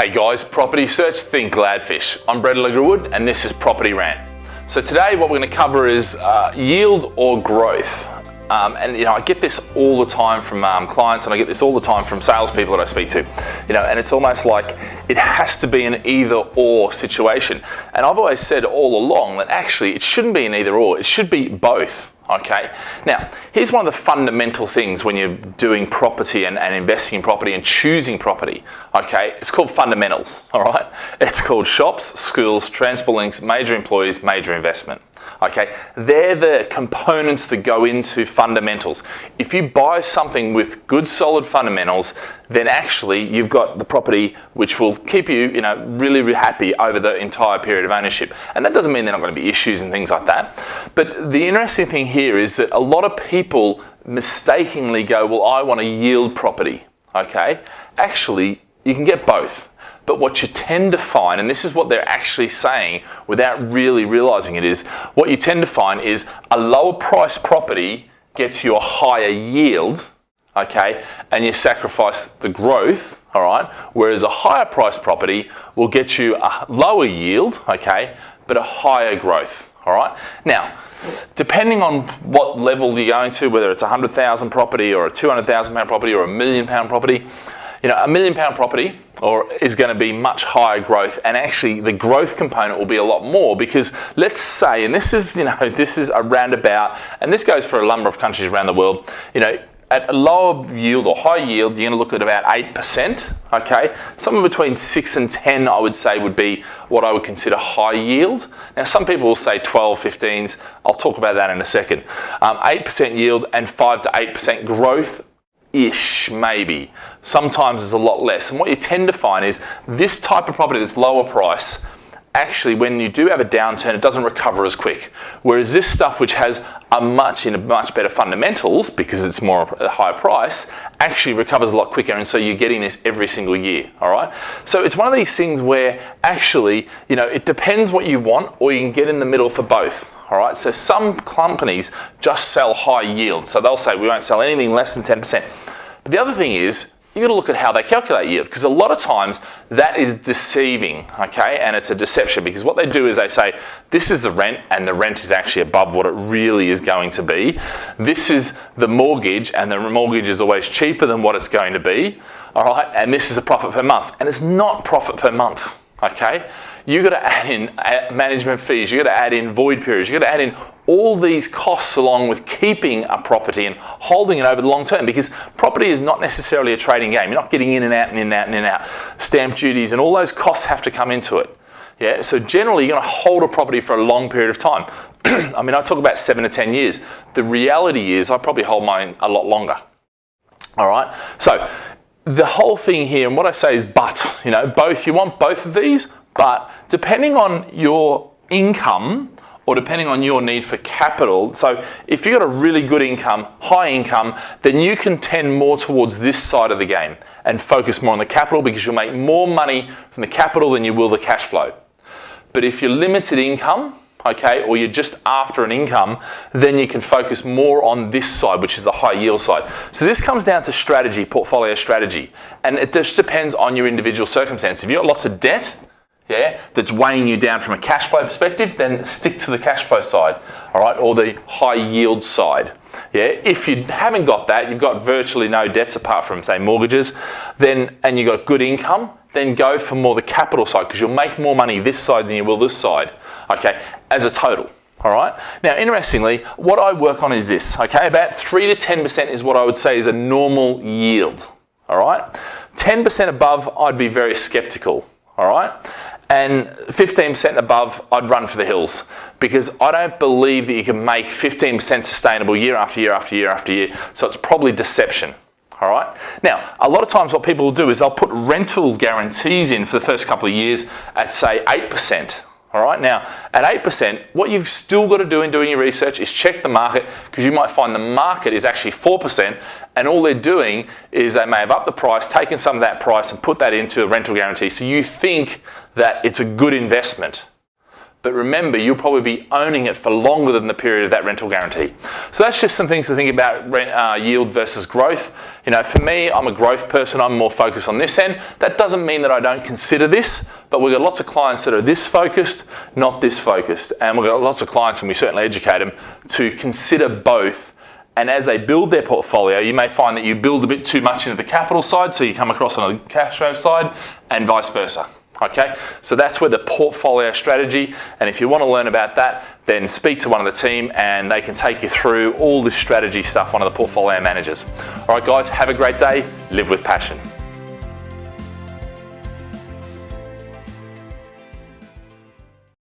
Hey guys, property search, think Gladfish. I'm Alegre-Wood and this is Property Rant. So today what we're going to cover is yield or growth. And I get this all the time from clients, and I get this all the time from salespeople that I speak to. And it's almost like it has to be an either or situation. And I've always said all along that actually it shouldn't be an either or, it should be both. Okay, now here's one of the fundamental things when you're doing property and investing in property and choosing property. Okay, it's called fundamentals. All right, it's called shops, schools, transport links, major employees, major investment. Okay, they're the components that go into fundamentals. If you buy something with good solid fundamentals, then actually you've got the property which will keep you, really, really happy over the entire period of ownership. And that doesn't mean there are not going to be issues and things like that. But the interesting thing here is that a lot of people mistakenly go, well, I want a yield property. Okay, actually you can get both. But what you tend to find, and this is what they're actually saying without really realizing it, is what you tend to find is a lower price property gets you a higher yield, okay, and you sacrifice the growth, all right, whereas a higher price property will get you a lower yield, okay, but a higher growth, all right. Now, depending on what level you're going to, whether it's a 100,000 property or a 200,000 pound property or a £1 million property, a £1 million property is going to be much higher growth, and actually the growth component will be a lot more, because let's say, and this is a roundabout, and this goes for a number of countries around the world, at a lower yield or high yield, you're going to look at about 8%, okay? Somewhere between 6 and 10, I would say, would be what I would consider high yield. Now, some people will say 12, 15s. I'll talk about that in a second. 8% yield and 5 to 8% growth ish, maybe. Sometimes it's a lot less. And what you tend to find is this type of property that's lower price, actually when you do have a downturn, it doesn't recover as quick. Whereas this stuff, which has a much better fundamentals, because it's more a higher price, actually recovers a lot quicker, and so you're getting this every single year, all right? So it's one of these things where actually, it depends what you want, or you can get in the middle for both. All right, so some companies just sell high yield. So they'll say we won't sell anything less than 10%. But the other thing is, you've got to look at how they calculate yield, because a lot of times that is deceiving, okay? And it's a deception, because what they do is they say, this is the rent, and the rent is actually above what it really is going to be. This is the mortgage, and the mortgage is always cheaper than what it's going to be, all right? And this is a profit per month, and it's not profit per month, okay? You've got to add in management fees, you've got to add in void periods, you've got to add in all these costs along with keeping a property and holding it over the long term, because property is not necessarily a trading game. You're not getting in and out and in and out and in and out. Stamp duties and all those costs have to come into it. Yeah, so generally you're going to hold a property for a long period of time. I mean, I talk about 7 to 10 years. The reality is I probably hold mine a lot longer. All right, so the whole thing here, and what I say is both, you want both of these, but depending on your income or depending on your need for capital, so if you've got a really good income, high income, then you can tend more towards this side of the game and focus more on the capital, because you'll make more money from the capital than you will the cash flow. But if you're limited income, okay, or you're just after an income, then you can focus more on this side, which is the high yield side. So this comes down to strategy, portfolio strategy, and it just depends on your individual circumstance. If you've got lots of debt, that's weighing you down from a cash flow perspective, then stick to the cash flow side, all right, or the high yield side. Yeah, if you haven't got that, you've got virtually no debts apart from, say, mortgages, and you've got good income, then go for more the capital side, because you'll make more money this side than you will this side, okay, as a total. All right. Now, interestingly, what I work on is this, okay, about 3 to 10% is what I would say is a normal yield. All right, 10% above, I'd be very skeptical. All right. And 15% above, I'd run for the hills, because I don't believe that you can make 15% sustainable year after year after year after year. So it's probably deception. All right. Now, a lot of times what people will do is they'll put rental guarantees in for the first couple of years at, say, 8%. All right. Now, at 8%, what you've still got to do in doing your research is check the market, because you might find the market is actually 4%, and all they're doing is they may have upped the price, taken some of that price and put that into a rental guarantee. So you think that it's a good investment. But remember, you'll probably be owning it for longer than the period of that rental guarantee. So that's just some things to think about, yield versus growth. You know, for me, I'm a growth person. I'm more focused on this end. That doesn't mean that I don't consider this, but we've got lots of clients that are this focused, not this focused. And we've got lots of clients, and we certainly educate them to consider both. And as they build their portfolio, you may find that you build a bit too much into the capital side, so you come across on the cash flow side, and vice versa. Okay, so that's where the portfolio strategy, and if you want to learn about that, then speak to one of the team and they can take you through all this strategy stuff, one of the portfolio managers. All right guys, have a great day, live with passion.